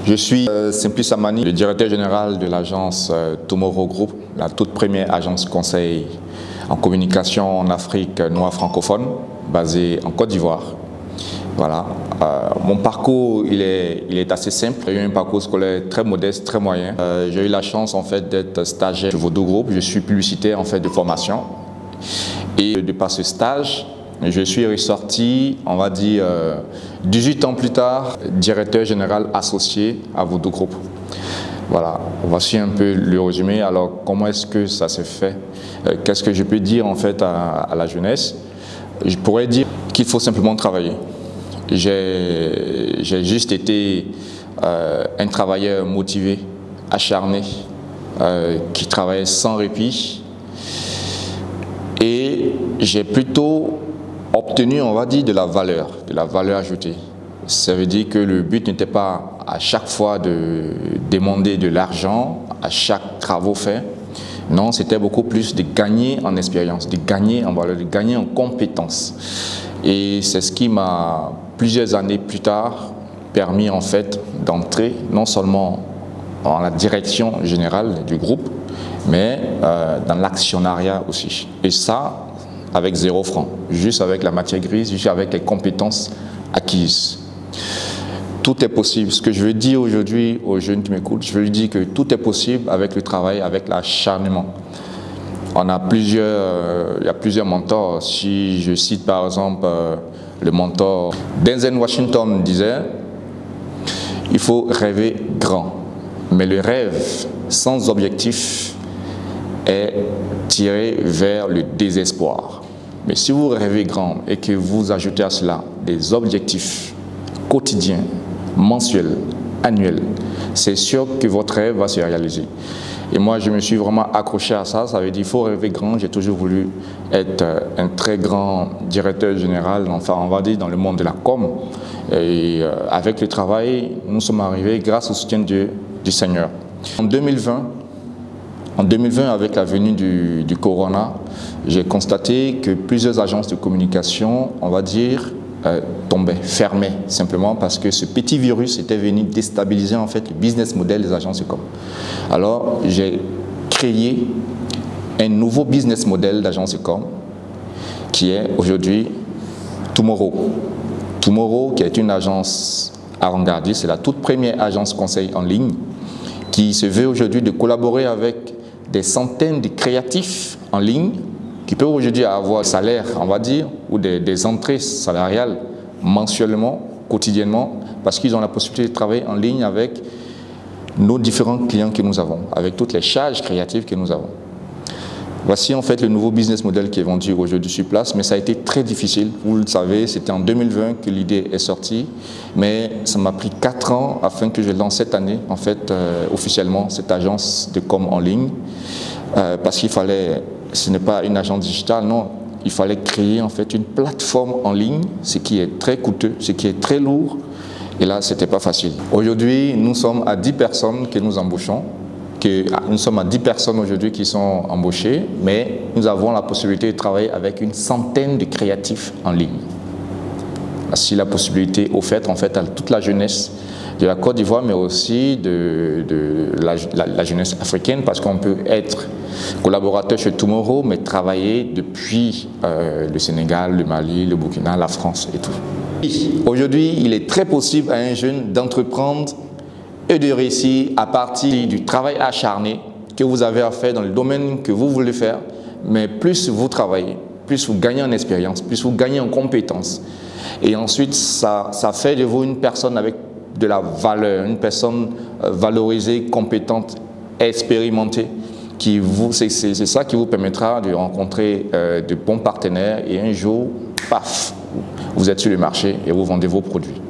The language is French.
Je suis Simplice Amani, le directeur général de l'agence Tomorrow Group, la toute première agence conseil en communication en Afrique noire francophone, basée en Côte d'Ivoire. Voilà. Mon parcours, il est assez simple. J'ai eu un parcours scolaire très modeste, très moyen. J'ai eu la chance en fait d'être stagiaire chez Vodou Group. Je suis publicitaire en fait de formation. Et de par ce stage, je suis ressorti, on va dire, 18 ans plus tard, directeur général associé à Vodou Group. Voilà, voici un peu le résumé. Alors, comment est-ce que ça s'est fait? Qu'est-ce que je peux dire en fait à la jeunesse? Je pourrais dire qu'il faut simplement travailler. J'ai juste été un travailleur motivé, acharné, qui travaillait sans répit. Et j'ai plutôt obtenu, on va dire, de la valeur ajoutée. Ça veut dire que le but n'était pas à chaque fois de demander de l'argent à chaque travaux fait. Non, c'était beaucoup plus de gagner en expérience, de gagner en valeur, de gagner en compétences. Et c'est ce qui m'a, plusieurs années plus tard, permis en fait d'entrer non seulement dans la direction générale du groupe, mais dans l'actionnariat aussi. Et ça, avec 0 franc, juste avec la matière grise, juste avec les compétences acquises. Tout est possible. Ce que je veux dire aujourd'hui aux jeunes qui m'écoutent, je veux dire que tout est possible avec le travail, avec l'acharnement. On a il y a plusieurs mentors. Si je cite par exemple le mentor Denzel Washington disait, il faut rêver grand. Mais le rêve sans objectif est tiré vers le désespoir. Mais si vous rêvez grand et que vous ajoutez à cela des objectifs quotidiens, mensuels, annuels, c'est sûr que votre rêve va se réaliser. Et moi, je me suis vraiment accroché à ça. Ça veut dire qu'il faut rêver grand. J'ai toujours voulu être un très grand directeur général, enfin, on va dire, dans le monde de la com. Et avec le travail, nous sommes arrivés grâce au soutien du Seigneur. En 2020, avec la venue du Corona, j'ai constaté que plusieurs agences de communication, on va dire, tombaient, fermaient, simplement parce que ce petit virus était venu déstabiliser en fait le business model des agences de com. Alors, j'ai créé un nouveau business model d'agence de com qui est aujourd'hui Tomorrow. Tomorrow, qui est une agence avant-gardiste, c'est la toute première agence conseil en ligne qui se veut aujourd'hui de collaborer avec des centaines de créatifs en ligne qui peuvent aujourd'hui avoir un salaire, on va dire, ou des entrées salariales mensuellement, quotidiennement, parce qu'ils ont la possibilité de travailler en ligne avec nos différents clients que nous avons, avec toutes les charges créatives que nous avons. Voici en fait le nouveau business model qui est vendu aujourd'hui sur place, mais ça a été très difficile. Vous le savez, c'était en 2020 que l'idée est sortie, mais ça m'a pris 4 ans afin que je lance cette année, en fait, officiellement, cette agence de com en ligne, parce qu'il fallait, ce n'est pas une agence digitale, non, il fallait créer en fait une plateforme en ligne, ce qui est très coûteux, ce qui est très lourd, et là, ce n'était pas facile. Aujourd'hui, nous sommes à 10 personnes que nous embauchons. Nous sommes à 10 personnes aujourd'hui qui sont embauchées, mais nous avons la possibilité de travailler avec une centaine de créatifs en ligne. Ainsi, la possibilité offerte en fait à toute la jeunesse de la Côte d'Ivoire, mais aussi de la jeunesse africaine, parce qu'on peut être collaborateur chez Tomorrow, mais travailler depuis le Sénégal, le Mali, le Burkina, la France et tout. Aujourd'hui, il est très possible à un jeune d'entreprendre et de réussir à partir du travail acharné que vous avez à faire dans le domaine que vous voulez faire, mais plus vous travaillez, plus vous gagnez en expérience, plus vous gagnez en compétences. Et ensuite, ça fait de vous une personne avec de la valeur, une personne valorisée, compétente, expérimentée. C'est ça qui vous permettra de rencontrer de bons partenaires et un jour, paf, vous êtes sur le marché et vous vendez vos produits.